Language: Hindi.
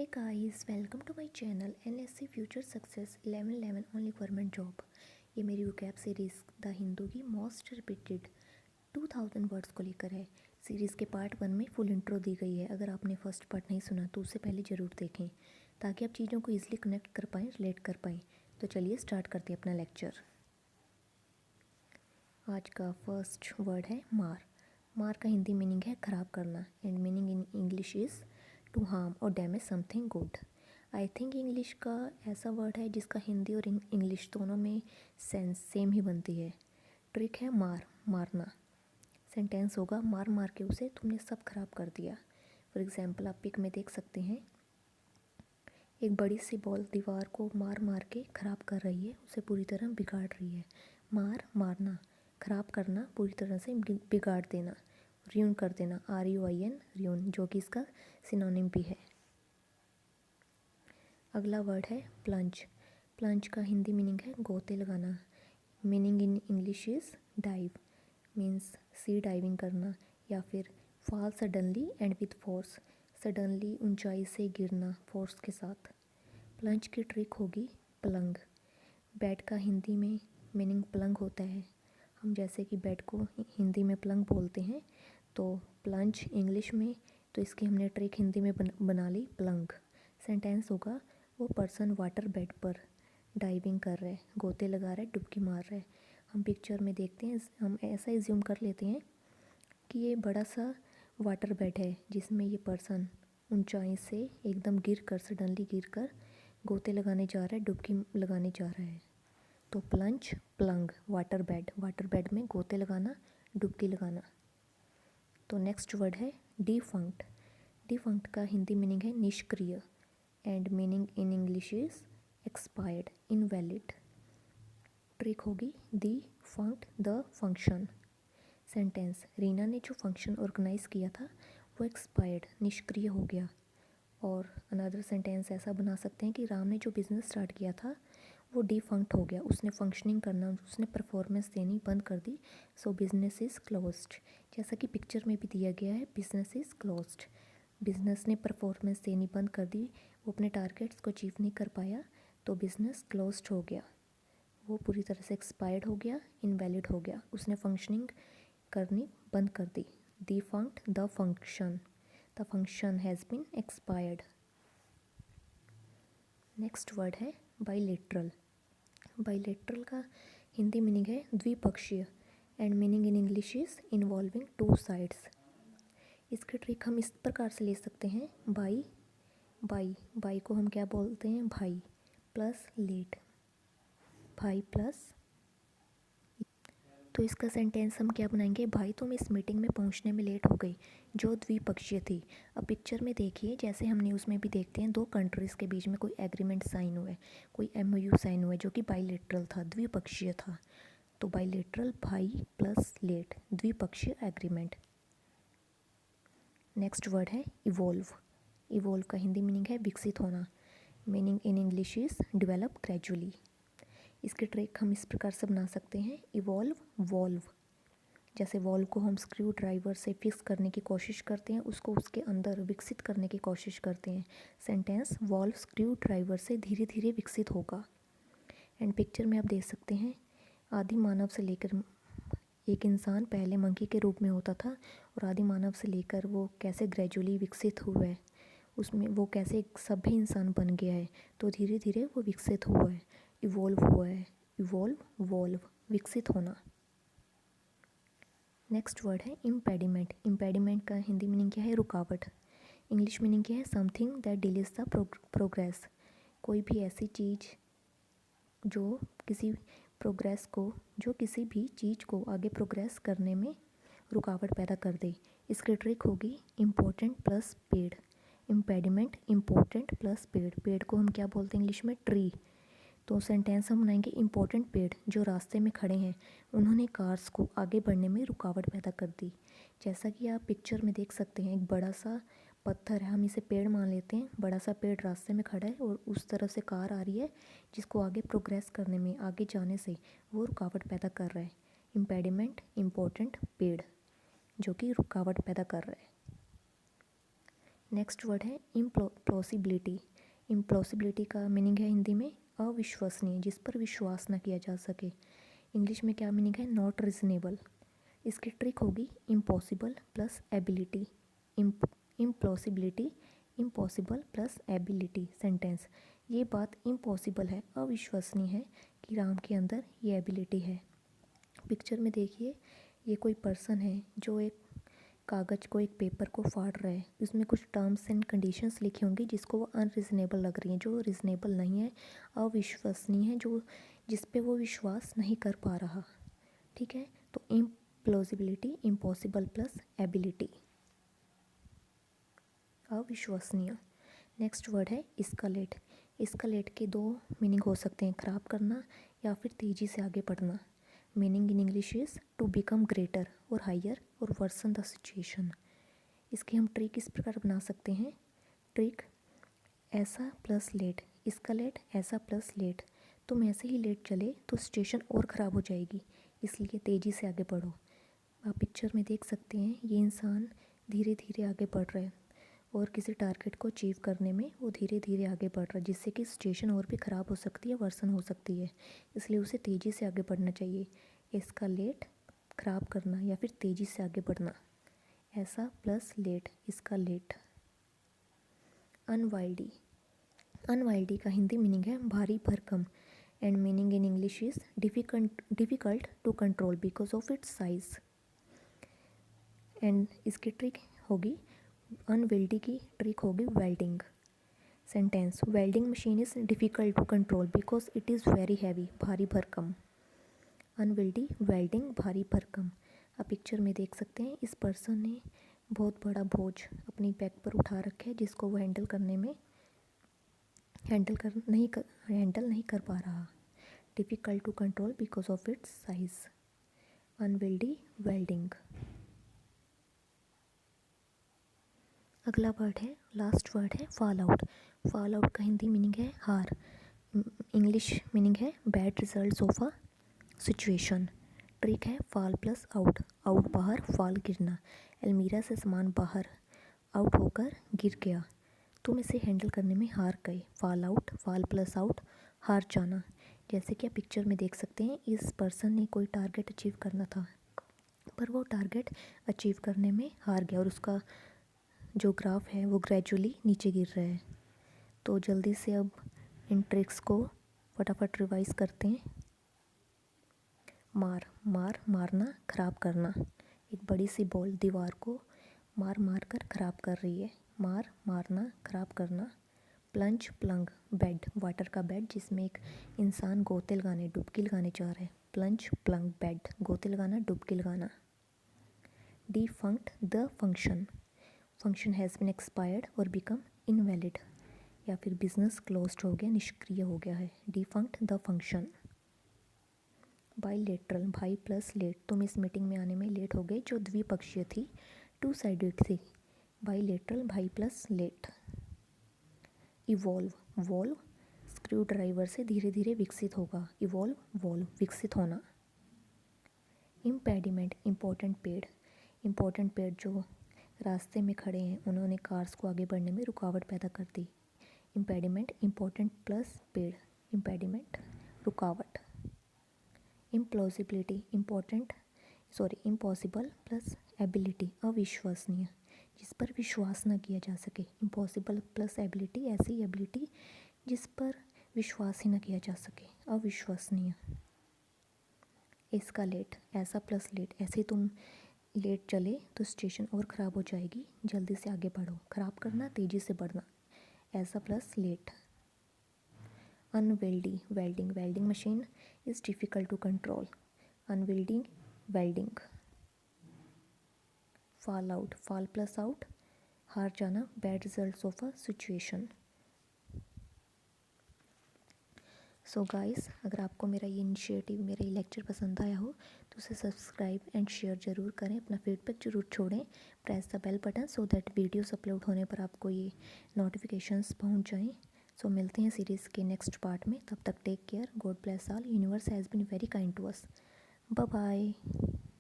Hey guys, welcome to my channel NSC Future Success 1111 Only Government Job। ये मेरी वोकैब सीरीज़ द हिंदू की मोस्ट रिपीटेड 2000 वर्ड्स को लेकर है। सीरीज़ के पार्ट 1 में फुल इंट्रो दी गई है। अगर आपने फर्स्ट पार्ट नहीं सुना तो उससे पहले ज़रूर देखें ताकि आप चीज़ों को ईजिली कनेक्ट कर पाएँ, रिलेट कर पाएँ। तो चलिए स्टार्ट करते हैं अपना लेक्चर। आज का फर्स्ट वर्ड है मार। मार का हिंदी मीनिंग है ख़राब करना and meaning in English is to harm और damage something good. I think English का ऐसा वर्ड है जिसका हिंदी और इंग्लिश दोनों में सेंस सेम ही बनती है। ट्रिक है मार, मारना। सेंटेंस होगा मार मार के उसे तुमने सब खराब कर दिया। फॉर एग्जांपल आप पिक में देख सकते हैं एक बड़ी सी बॉल दीवार को मार मार के ख़राब कर रही है, उसे पूरी तरह बिगाड़ रही है। मार, मारना, ख़राब करना, पूरी तरह से बिगाड़ देना, र्यून कर देना, RUIN, र्यून, जो कि इसका सिनोनिम भी है। अगला वर्ड है प्लंज। प्लंज का हिंदी मीनिंग है गोते लगाना। Meaning in English is dive, means sea diving करना या फिर fall suddenly and with force, suddenly ऊंचाई से गिरना फोर्स के साथ। प्लंज की ट्रिक होगी पलंग। बेड का हिंदी में मीनिंग पलंग होता है। हम जैसे कि बेड को हिंदी में पलंग बोलते हैं, तो प्लंज इंग्लिश में, तो इसकी हमने ट्रिक हिंदी में बना ली पलंग। सेंटेंस होगा वो पर्सन वाटर बेड पर डाइविंग कर रहा है, गोते लगा रहा है, डुबकी मार रहा है। हम पिक्चर में देखते हैं, हम ऐसा एज्यूम कर लेते हैं कि ये बड़ा सा वाटर बेड है जिसमें ये पर्सन ऊंचाई से एकदम सडनली गिर कर गोते लगाने जा रहा है, डुबकी लगाने जा रहा है। तो प्लंज, प्लंग, वाटर बेड में गोते लगाना, डुबकी लगाना। तो नेक्स्ट वर्ड है डिफंक्ट। डिफंक्ट का हिंदी मीनिंग है निष्क्रिय and meaning in English is expired, invalid. Trick होगी दी फंक्ट द फंक्शन। सेंटेंस, रीना ने जो फंक्शन ऑर्गेनाइज किया था वो एक्सपायर्ड, निष्क्रिय हो गया। और अनदर सेंटेंस ऐसा बना सकते हैं कि राम ने जो बिज़नेस स्टार्ट किया था वो डिफंक्ट हो गया, उसने फंक्शनिंग करना, उसने परफॉर्मेंस देनी बंद कर दी, सो बिजनेस इज़ क्लोज्ड। जैसा कि पिक्चर में भी दिया गया है, बिजनेस इज़ क्लोज्ड, बिजनेस ने परफॉर्मेंस देनी बंद कर दी, वो अपने टारगेट्स को अचीव नहीं कर पाया, तो बिजनेस क्लोज्ड हो गया, वो पूरी तरह से एक्सपायर्ड हो गया, इनवैलिड हो गया, उसने फंक्शनिंग करनी बंद कर दी। Defunct the function has been expired. Next word है बाइलेटरल। बाइलेटरल का हिंदी मीनिंग है द्विपक्षीय and meaning in English is involving two sides. इसकी ट्रिक हम इस प्रकार से ले सकते हैं, बाई को हम क्या बोलते हैं, भाई प्लस लेट, भाई प्लस। तो इसका सेंटेंस हम क्या बनाएंगे, भाई तुम इस मीटिंग में पहुंचने में लेट हो गई, जो द्विपक्षीय थी। अब पिक्चर में देखिए, जैसे हम न्यूज़ में भी देखते हैं, दो कंट्रीज़ के बीच में कोई एग्रीमेंट साइन हुआ है, कोई MOU साइन हुआ है जो कि बाइलेटरल था, द्विपक्षीय था। तो बाइलेटरल, भाई प्लस लेट, द्विपक्षीय एग्रीमेंट। नेक्स्ट वर्ड है इवोल्व। इवोल्व का हिंदी मीनिंग है विकसित होना, meaning in English is develop gradually. इसकी ट्रिक हम इस प्रकार से बना सकते हैं, इवॉल्व, वॉल्व। जैसे वॉल्व को हम स्क्रू ड्राइवर से फिक्स करने की कोशिश करते हैं, उसको उसके अंदर विकसित करने की कोशिश करते हैं। सेंटेंस, वॉल्व स्क्रू ड्राइवर से धीरे धीरे विकसित होगा। एंड पिक्चर में आप देख सकते हैं, आदि मानव से लेकर एक इंसान पहले मंकी के रूप में होता था और आदि मानव से लेकर वो कैसे ग्रेजुअली विकसित हुआ है, उसमें वो कैसे एक सभ्य इंसान बन गया है। तो धीरे धीरे वो विकसित हुआ है, इवॉल्व हुआ है। इवॉल्व, वॉल्व, विकसित होना। नेक्स्ट वर्ड है इम्पेडिमेंट। इम्पेडिमेंट का हिंदी मीनिंग क्या है, रुकावट। इंग्लिश मीनिंग क्या है, something that delays the progress. कोई भी ऐसी चीज़ जो किसी भी चीज़ को आगे प्रोग्रेस करने में रुकावट पैदा कर दे। इसकी ट्रिक होगी इम्पोर्टेंट प्लस पेड़। इम्पेडिमेंट, इम्पोर्टेंट प्लस पेड़। पेड़ को हम क्या बोलते हैं इंग्लिश में, ट्री। तो सेंटेंस हम बनाएंगे, इम्पोर्टेंट पेड़ जो रास्ते में खड़े हैं उन्होंने कार्स को आगे बढ़ने में रुकावट पैदा कर दी। जैसा कि आप पिक्चर में देख सकते हैं, एक बड़ा सा पत्थर है, हम इसे पेड़ मान लेते हैं, बड़ा सा पेड़ रास्ते में खड़ा है और उस तरफ से कार आ रही है जिसको आगे प्रोग्रेस करने में, आगे जाने से वो रुकावट पैदा कर रहा है। इम्पेडिमेंट, इम्पोर्टेंट पेड़ जो कि रुकावट पैदा कर रहा है। नेक्स्ट वर्ड है इम्प्लॉसिबिलिटी। इम्प्लॉसिबिलिटी का मीनिंग है हिंदी में अविश्वसनीय, जिस पर विश्वास न किया जा सके। इंग्लिश में क्या मीनिंग है? Not reasonable. इसकी ट्रिक होगी impossible plus ability. Implausibility impossible plus ability sentence. ये बात इम्पॉसिबल है, अविश्वसनीय है कि राम के अंदर ये एबिलिटी है। पिक्चर में देखिए, ये कोई पर्सन है जो एक कागज़ को, एक पेपर को फाड़ रहा है। उसमें कुछ टर्म्स एंड कंडीशंस लिखी होंगी जिसको वो अनरीजनेबल लग रही हैं, जो रीजनेबल नहीं है, अविश्वसनीय है, जो जिस पे वो विश्वास नहीं कर पा रहा। ठीक है, तो इम्प्लॉसिबिलिटी इम्पॉसिबल प्लस एबिलिटी, अविश्वसनीय। नेक्स्ट वर्ड है इस्कालेट। इस्कालेट के दो मीनिंग हो सकते हैं, ख़राब करना या फिर तेज़ी से आगे बढ़ना। Meaning in English is to become greater और हायर और वर्सन द सिचुएशन। इसकी हम ट्रिक इस प्रकार बना सकते हैं। ट्रिक ऐसा प्लस लेट, इस्कालेट ऐसा प्लस लेट। तुम ऐसे ही लेट चले तो सिचुएशन और ख़राब हो जाएगी, इसलिए तेज़ी से आगे बढ़ो। आप पिक्चर में देख सकते हैं, ये इंसान धीरे धीरे आगे बढ़ रहा है और किसी टारगेट को अचीव करने में वो धीरे धीरे आगे बढ़ रहा है, जिससे कि सिचुएशन और भी ख़राब हो सकती है, वर्सन हो सकती है। इसलिए उसे तेज़ी से आगे बढ़ना चाहिए। इसका लेट ख़राब करना या फिर तेज़ी से आगे बढ़ना। ऐसा प्लस लेट, इसका लेट। अनवाइल्डी। अनवाइल्डी का हिंदी मीनिंग है भारी भरकम and meaning in English is difficult to control because of its size. And इसकी ट्रिक होगी, अनविल्डी की ट्रिक होगी welding. Sentence, welding machine is difficult to control because it is very heavy, भारी भरकम। अनविल्डी, वेल्डिंग, भारी भरकम। आप पिक्चर में देख सकते हैं, इस पर्सन ने बहुत बड़ा बोझ अपनी बैक पर उठा रखा है, जिसको वो हैंडल नहीं कर पा रहा। Difficult to control because of its size. Unwieldy, welding. अगला वर्ड है, लास्ट वर्ड है फॉल आउट। फॉल आउट का हिंदी मीनिंग है हार। इंग्लिश मीनिंग है bad results of a situation. Trick है फॉल प्लस आउट, आउट बाहर, फॉल गिरना। अलमीरा से सामान बाहर आउट होकर गिर गया, तुम इसे हैंडल करने में हार गए। Fall out, fall plus out, हार जाना। जैसे कि आप पिक्चर में देख सकते हैं, इस पर्सन ने कोई टारगेट अचीव करना था, पर वो टारगेट अचीव करने में हार गया और उसका जो ग्राफ है वो ग्रेजुअली नीचे गिर रहा है। तो जल्दी से अब इन ट्रिक्स को फटाफट रिवाइज करते हैं। मारना, ख़राब करना। एक बड़ी सी बॉल दीवार को मार कर ख़राब कर रही है। मारना, ख़राब करना। प्लंज, प्लंग, बेड, वाटर का बेड जिसमें एक इंसान गोते लगाने, डुबकी लगाने चाह रहा है। प्लंज, प्लंग, बेड, गोते लगाना, डुबकी लगाना। Defunct, the function has been expired और बिकम इनवैलिड, या फिर बिजनेस क्लोज्ड हो गया, निष्क्रिय हो गया है। Defunct the function. बाईलेटरल, भाई प्लस लेट, तुम इस मीटिंग में आने में लेट हो गए, जो द्विपक्षीय थी, टू साइडेड थी। बाईलेटरल, भाई plus late. Evolve, valve, screwdriver से धीरे धीरे विकसित होगा। इवॉल्व, वॉल्व, विकसित होना। इम्पेडिमेंट, इम्पोर्टेंट पेड़ जो रास्ते में खड़े हैं, उन्होंने कार्स को आगे बढ़ने में रुकावट पैदा कर दी। इम्पेडिमेंट, इम्पोर्टेंट प्लस पेड़, इम्पेडिमेंट, रुकावट। इम्प्लॉसिबिलिटी, इम्पॉसिबल प्लस एबिलिटी, अविश्वसनीय, जिस पर विश्वास न किया जा सके। इम्पॉसिबल प्लस एबिलिटी, ऐसी एबिलिटी जिस पर विश्वास ही न किया जा सके, अविश्वसनीय। इसका लेट, ऐसा प्लस लेट, ऐसे तुम लेट चले तो सिचुएशन और ख़राब हो जाएगी, जल्दी से आगे बढ़ो। ख़राब करना, तेज़ी से बढ़ना। ऐसा plus late. Unwieldy, welding machine is difficult to control. Unwielding, welding. Fall out, fall plus out, हार जाना, bad results of a situation. So guys, अगर आपको मेरा ये इनिशिएटिव, मेरा ये लेक्चर पसंद आया हो तो उसे सब्सक्राइब एंड शेयर ज़रूर करें, अपना फीडबैक ज़रूर छोड़ें। Press the bell button so that videos upload होने पर आपको ये नोटिफिकेशंस पहुंच जाएं। सो मिलते हैं सीरीज़ के नेक्स्ट पार्ट में, तब तक take care, God bless all, universe has been very kind to us. Bye bye.